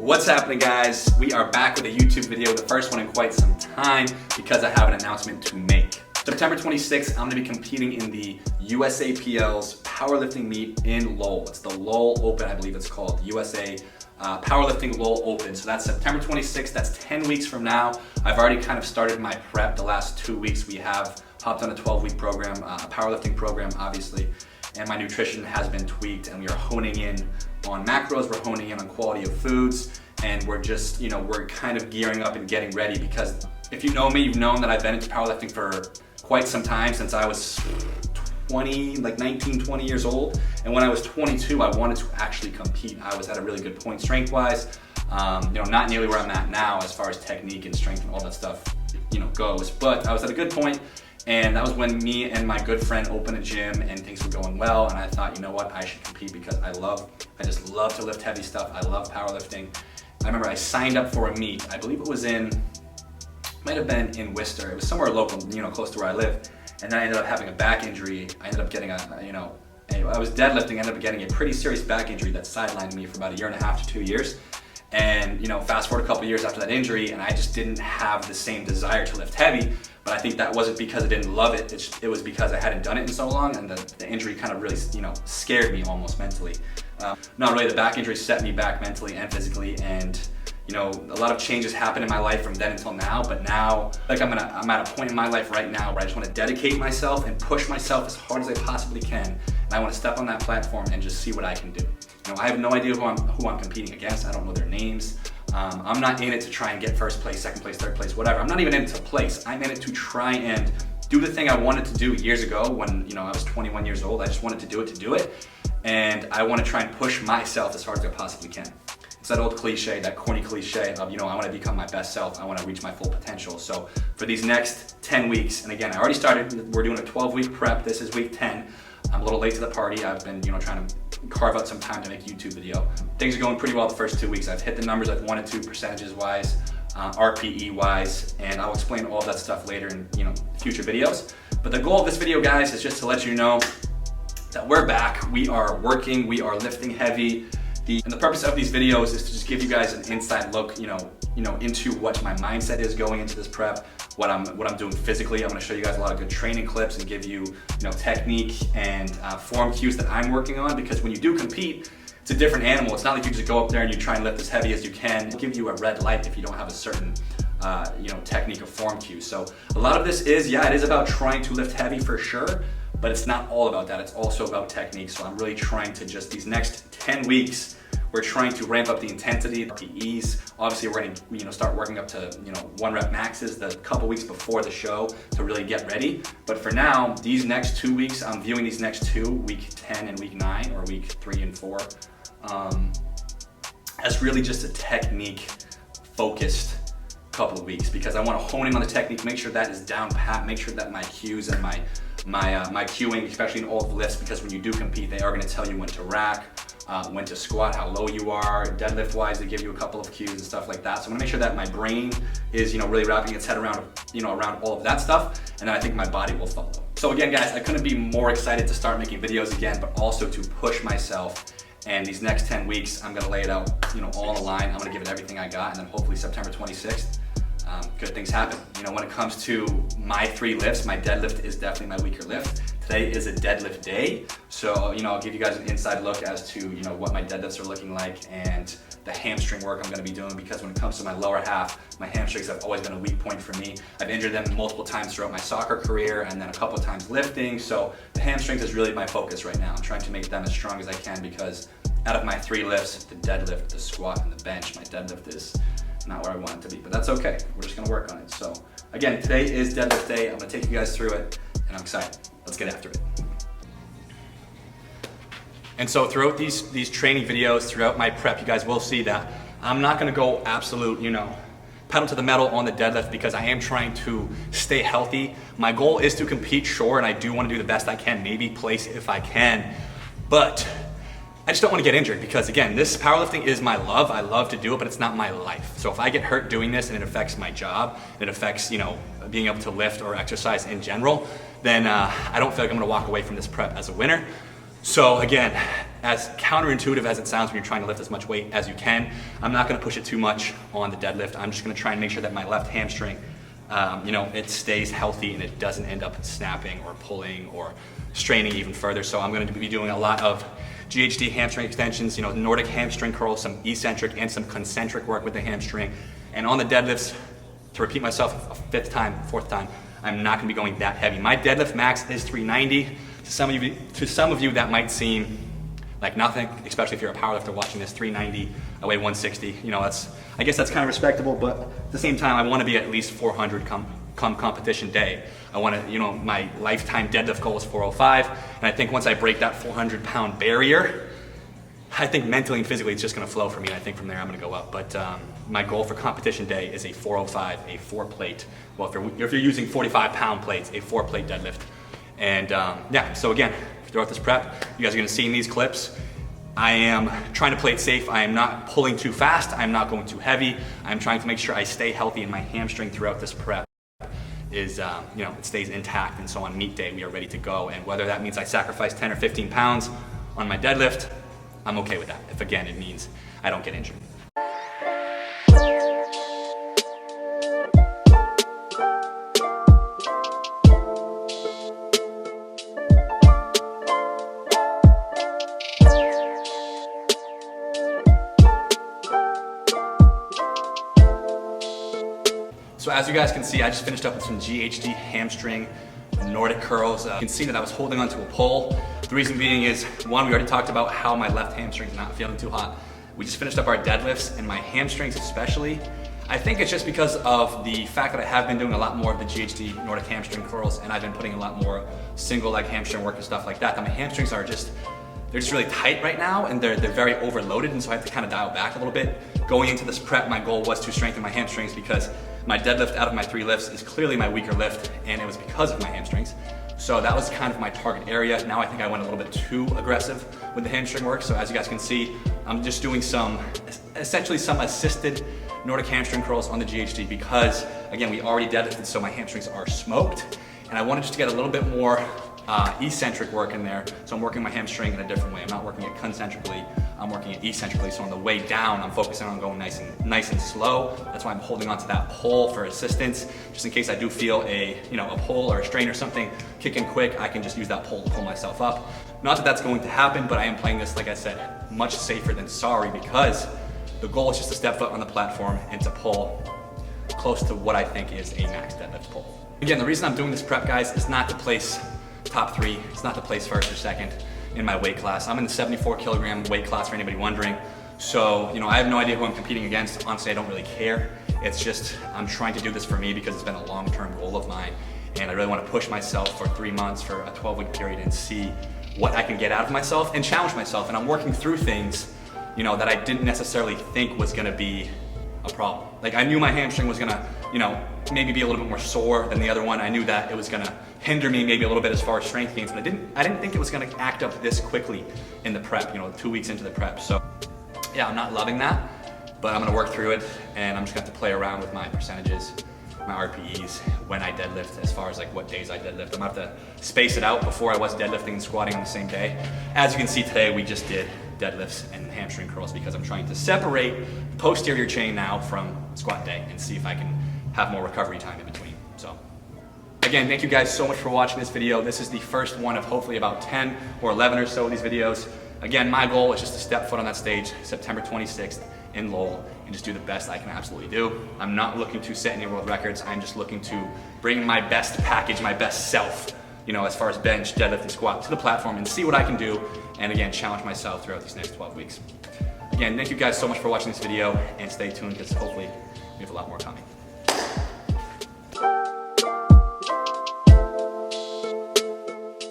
What's happening, guys? We are back with a YouTube video, the first one in quite some time, because I have an announcement to make. September 26th, I'm going to be competing in the USAPL's powerlifting meet in Lowell. It's the Lowell Open, I believe it's called, USA Powerlifting Lowell Open. So that's September 26th, that's 10 weeks from now. I've already kind of started my prep. The last 2 weeks we have hopped on a 12-week program, a powerlifting program, obviously, and my nutrition has been tweaked, and we are honing in on macros, we're honing in on quality of foods, and we're just, we're kind of gearing up and getting ready, because if you know me, you've known that I've been into powerlifting for quite some time, since I was 19, 20 years old. And when I was 22, I wanted to actually compete. I was at a really good point strength-wise, not nearly where I'm at now as far as technique and strength and all that stuff, goes, but I was at a good point. And that was when me and my good friend opened a gym and things were going well, and I thought, you know what, I should compete, because I just love to lift heavy stuff. I love powerlifting. I remember I signed up for a meet. I believe it was might have been in Worcester. It was somewhere local, close to where I live. And then I ended up having a back injury. I ended up getting I was deadlifting, I ended up getting a pretty serious back injury that sidelined me for about 1.5 to 2 years. And fast forward a couple years after that injury, and I just didn't have the same desire to lift heavy. But I think that wasn't because I didn't love it. It was because I hadn't done it in so long, and the injury kind of really, scared me almost mentally. Not really, the back injury set me back mentally and physically, and a lot of changes happened in my life from then until now. But now, I'm at a point in my life right now where I just want to dedicate myself and push myself as hard as I possibly can. And I want to step on that platform and just see what I can do. I have no idea who I'm competing against. I don't know their names. I'm not in it to try and get first place, second place, third place, whatever. I'm not even in it to place. I'm in it to try and do the thing I wanted to do years ago when I was 21 years old. I just wanted to do it. And I want to try and push myself as hard as I possibly can. It's that old cliche, that corny cliche of, I want to become my best self. I want to reach my full potential. So for these next 10 weeks, and again, I already started, we're doing a 12-week prep. This is week 10. I'm a little late to the party. I've been, trying to carve out some time to make a YouTube video. Things are going pretty well the first 2 weeks. I've hit the numbers I've wanted to, percentages-wise, RPE-wise, and I'll explain all that stuff later in, future videos. But the goal of this video, guys, is just to let you know that we're back. We are working, we are lifting heavy. And the purpose of these videos is to just give you guys an inside look, into what my mindset is going into this prep, what I'm doing physically. I'm going to show you guys a lot of good training clips and give you, technique and form cues that I'm working on, because when you do compete, it's a different animal. It's not like you just go up there and you try and lift as heavy as you can. It'll give you a red light if you don't have a certain technique or form cue. So a lot of this is, it is about trying to lift heavy for sure, but it's not all about that. It's also about technique. So I'm really trying to just, these next 10 weeks, we're trying to ramp up the intensity, RPEs. Obviously, we're going to start working up to 1 rep maxes the couple weeks before the show to really get ready. But for now, these next 2 weeks, I'm viewing these next two, week 10 and week 9, or week 3 and 4, as really just a technique focused couple of weeks, because I want to hone in on the technique, make sure that is down pat, make sure that my cues and my cueing, especially in all the lifts, because when you do compete, they are going to tell you when to rack, when to squat, how low you are, deadlift wise, they give you a couple of cues and stuff like that. So I'm gonna make sure that my brain is, really wrapping its head around, around all of that stuff, and then I think my body will follow. So again, guys, I couldn't be more excited to start making videos again, but also to push myself. And these next 10 weeks, I'm gonna lay it out, all on the line. I'm gonna give it everything I got, and then hopefully September 26th, good things happen. When it comes to my 3 lifts, my deadlift is definitely my weaker lift. Today is a deadlift day, so I'll give you guys an inside look as to what my deadlifts are looking like, and the hamstring work I'm going to be doing, because when it comes to my lower half, my hamstrings have always been a weak point for me. I've injured them multiple times throughout my soccer career, and then a couple of times lifting, so the hamstrings is really my focus right now. I'm trying to make them as strong as I can, because out of my 3 lifts, the deadlift, the squat, and the bench, my deadlift is not where I want it to be, but that's okay. We're just gonna work on it. So again, today is deadlift day. I'm gonna take you guys through it, and I'm excited. Let's get after it. And so throughout these training videos, throughout my prep, you guys will see that I'm not gonna go absolute, pedal to the metal on the deadlift, because I am trying to stay healthy. My goal is to compete, sure, and I do wanna do the best I can, maybe place if I can, but I just don't want to get injured, because again, this powerlifting is my love. I love to do it, but it's not my life. So if I get hurt doing this and it affects my job, it affects, being able to lift or exercise in general, then I don't feel like I'm going to walk away from this prep as a winner. So again, as counterintuitive as it sounds when you're trying to lift as much weight as you can, I'm not gonna push it too much on the deadlift. I'm just gonna try and make sure that my left hamstring, it stays healthy and it doesn't end up snapping or pulling or straining even further. So I'm gonna be doing a lot of GHD hamstring extensions, Nordic hamstring curls, some eccentric and some concentric work with the hamstring. And on the deadlifts, to repeat myself a fifth time, fourth time, I'm not gonna be going that heavy. My deadlift max is 390. To some of you that might seem like nothing, especially if you're a powerlifter watching this. 390, I weigh 160. I guess that's kind of respectable, but at the same time, I want to be at least 400 come competition day. I want to, my lifetime deadlift goal is 405, and I think once I break that 400-pound barrier, I think mentally and physically it's just going to flow for me, and I think from there I'm going to go up. But my goal for competition day is a 405, a 4-plate. Well, if you're using 45-pound plates, a 4-plate deadlift. And so again, throughout this prep, you guys are gonna see in these clips, I am trying to play it safe. I am not pulling too fast. I'm not going too heavy. I'm trying to make sure I stay healthy and my hamstring throughout this prep is, it stays intact. And so on meet day, we are ready to go. And whether that means I sacrifice 10 or 15 pounds on my deadlift, I'm okay with that. If again, it means I don't get injured. So as you guys can see, I just finished up with some GHD hamstring Nordic curls. You can see that I was holding onto a pole. The reason being is, one, we already talked about how my left hamstring's not feeling too hot. We just finished up our deadlifts, and my hamstrings especially, I think it's just because of the fact that I have been doing a lot more of the GHD Nordic hamstring curls, and I've been putting a lot more single leg hamstring work and stuff like that, that my hamstrings are just, they're just really tight right now, and they're very overloaded, and so I have to kind of dial back a little bit. Going into this prep, my goal was to strengthen my hamstrings because my deadlift out of my 3 lifts is clearly my weaker lift, and it was because of my hamstrings. So that was kind of my target area. Now I think I went a little bit too aggressive with the hamstring work. So as you guys can see, I'm just doing essentially some assisted Nordic hamstring curls on the GHD because, again, we already deadlifted, so my hamstrings are smoked. And I wanted just to get a little bit more eccentric work in there. So I'm working my hamstring in a different way. I'm not working it concentrically, I'm working it eccentrically. So on the way down, I'm focusing on going nice and slow. That's why I'm holding onto that pole for assistance, just in case I do feel a pull or a strain or something kick in quick, I can just use that pole to pull myself up. Not that that's going to happen, but I am playing this, like I said, much safer than sorry, because the goal is just to step foot on the platform and to pull close to what I think is a max deadlift pull. Again, the reason I'm doing this prep, guys, is not to place top 3. It's not to place first or second in my weight class. I'm in the 74 kilogram weight class for anybody wondering. So, I have no idea who I'm competing against. Honestly, I don't really care. It's just, I'm trying to do this for me because it's been a long-term goal of mine. And I really want to push myself for 3 months, for a 12-week period, and see what I can get out of myself and challenge myself. And I'm working through things, that I didn't necessarily think was gonna be a problem. Like, I knew my hamstring was gonna, maybe be a little bit more sore than the other one. I knew that it was gonna hinder me maybe a little bit as far as strength gains, but I didn't think it was gonna act up this quickly in the prep, 2 weeks into the prep. So yeah, I'm not loving that, but I'm gonna work through it, and I'm just gonna have to play around with my percentages, my RPEs, when I deadlift, as far as like what days I deadlift. I'm gonna have to space it out. Before I was deadlifting and squatting on the same day. As you can see today, we just did deadlifts and hamstring curls because I'm trying to separate posterior chain now from squat day and see if I can have more recovery time in between. So again, thank you guys so much for watching this video. This is the first one of hopefully about 10 or 11 or so of these videos. Again, my goal is just to step foot on that stage September 26th in Lowell and just do the best I can absolutely do. I'm not looking to set any world records. I'm just looking to bring my best package, my best self, as far as bench, deadlift, and squat to the platform and see what I can do. And again, challenge myself throughout these next 12 weeks. Again, thank you guys so much for watching this video, and stay tuned because hopefully we have a lot more coming.